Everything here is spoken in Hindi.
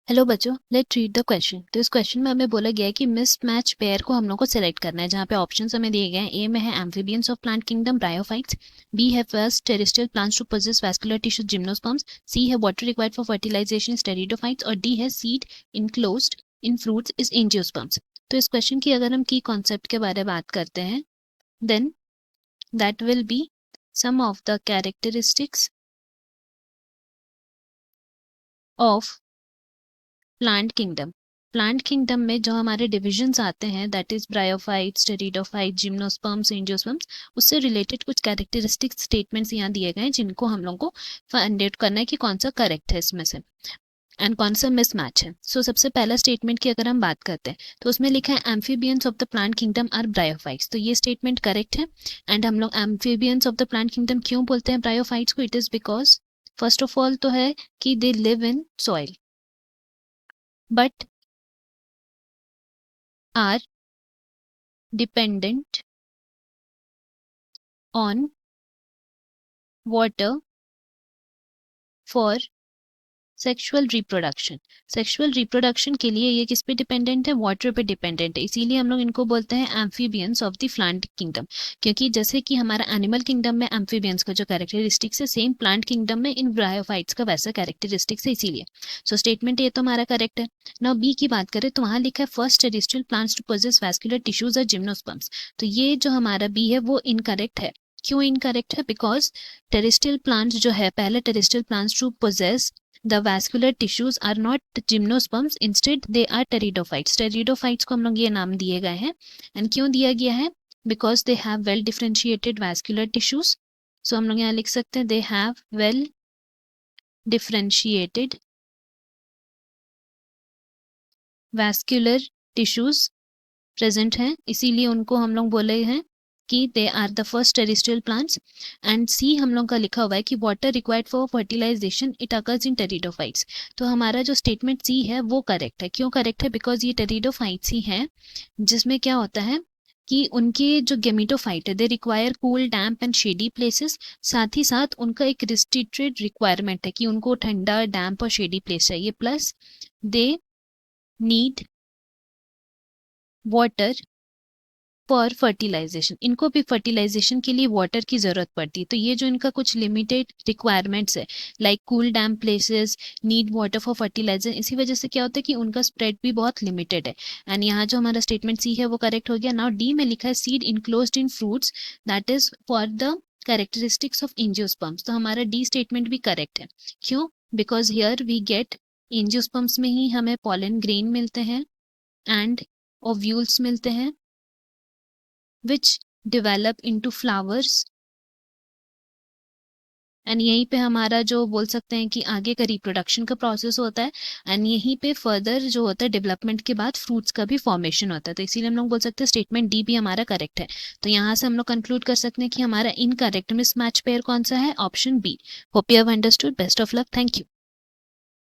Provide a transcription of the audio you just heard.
हेलो बच्चों, लेट रीड द क्वेश्चन। तो इस क्वेश्चन में हमें बोला गया है कि मिसमैच पेयर को हम लोग को सिलेक्ट करना है, जहाँ पे ऑप्शंस हमें दिए गए हैं। ए में है amphibians of plant kingdom bryophytes, B है first terrestrial plants to possess vascular tissues gymnosperms, C है water required for fertilization pteridophytes और डी है seed enclosed in fruits is angiosperms. तो इस क्वेश्चन की अगर हम की कॉन्सेप्ट के बारे में बात करते हैं, then that will be some of the characteristics of plant kingdom में जो हमारे डिविजन्स आते हैं, that is bryophytes, pteridophyte, gymnosperms, angiosperms, उससे रिलेटेड कुछ कैरेक्टरिस्टिक स्टेटमेंट्स यहाँ दिए गए हैं, जिनको हम लोग को फाइंड आउट करना है कि कौन सा करेक्ट है इसमें से एंड कौन सा मिसमैच है। सो सबसे पहला स्टेटमेंट की अगर हम बात करते हैं, तो उसमें लिखा है amphibians of the plant kingdom are bryophytes. तो ये स्टेटमेंट करेक्ट है। एंड हम लोग amphibians of the plant kingdom क्यों बोलते हैं ब्रायोफाइट्स को? It is because first of all तो है कि they live in soil but are dependent on water for sexual reproduction के लिए ये किस पे डिपेंडेंट है? वाटर पे डिपेंडेंट है। इसीलिए हम लोग इनको बोलते हैं amphibians of the plant kingdom, क्योंकि जैसे कि हमारा एनिमल किंगडम में एम्फीबियंस का जो कैरेक्टरिस्टिक्स है, सेम प्लांट किंगडम में इन ब्रायोफाइट्स का वैसा कैरेक्टरिस्टिक्स है। इसीलिए सो स्टेटमेंट ए तो हमारा करेक्ट है। नाउ बी की बात करें तो वहां लिखा है first terrestrial plants to possess vascular tissues और जिम्नोस्पर्म्स। तो ये जो हमारा बी है वो इनकरेक्ट है। क्यों इनकरेक्ट है? बिकॉज टेरेस्ट्रियल प्लांट्स जो है, पहले terrestrial plants to possess the vascular tissues are not gymnosperms, instead they are pteridophytes। pteridophytes को हम लोग ये नाम दिए गए हैं। एंड क्यों दिया गया है? because they have well differentiated vascular tissues। so हम लोग यहाँ लिख सकते हैं they have well differentiated vascular tissues present हैं, इसीलिए उनको हम लोग बोले हैं कि they are the first terrestrial plants. And C हम लोग का लिखा हुआ है कि water required for fertilization it occurs in pteridophytes. तो हमारा जो स्टेटमेंट सी है वो करेक्ट है। क्यों करेक्ट है? बिकॉज ये टेरिडोफाइट्स ही हैं, जिसमें क्या होता है कि उनके जो गेमिटोफाइट है, they require cool damp and shady places. साथ ही साथ उनका एक रिस्ट्रिक्टेड रिक्वायरमेंट है कि उनको ठंडा, डैम्प और शेडी प्लेस चाहिए, plus they need water for fertilization. इनको भी फर्टिलाइजेशन के लिए वाटर की जरूरत पड़ती है। तो ये जो इनका कुछ लिमिटेड रिक्वायरमेंट्स है, like cool damp places, need water for fertilization, इसी वजह से क्या होता है कि उनका स्प्रेड भी बहुत लिमिटेड है। एंड यहाँ जो हमारा स्टेटमेंट सी है वो करेक्ट हो गया। नाउ डी में लिखा है seed enclosed in fruits, that is for the characteristics of angiosperms. तो हमारा डी स्टेटमेंट भी करेक्ट है। क्यों? Because here we get angiosperms में ही हमें पॉलन ग्रेन मिलते हैं एंड ओव्यूल्स मिलते हैं which develop into flowers। And यहीं पे हमारा जो बोल सकते हैं कि आगे का रिप्रोडक्शन का प्रोसेस होता है। एंड यहीं पे फर्दर जो होता है डेवलपमेंट के बाद फ्रूट्स का भी फॉर्मेशन होता है। तो इसीलिए हम लोग बोल सकते हैं स्टेटमेंट डी भी हमारा करेक्ट है। तो यहाँ से हम लोग कंक्लूड कर सकते हैं कि हमारा इनकरेक्ट मिसमैच पेयर कौन सा है? Option B. Hope you have understood. Best of luck. Thank you.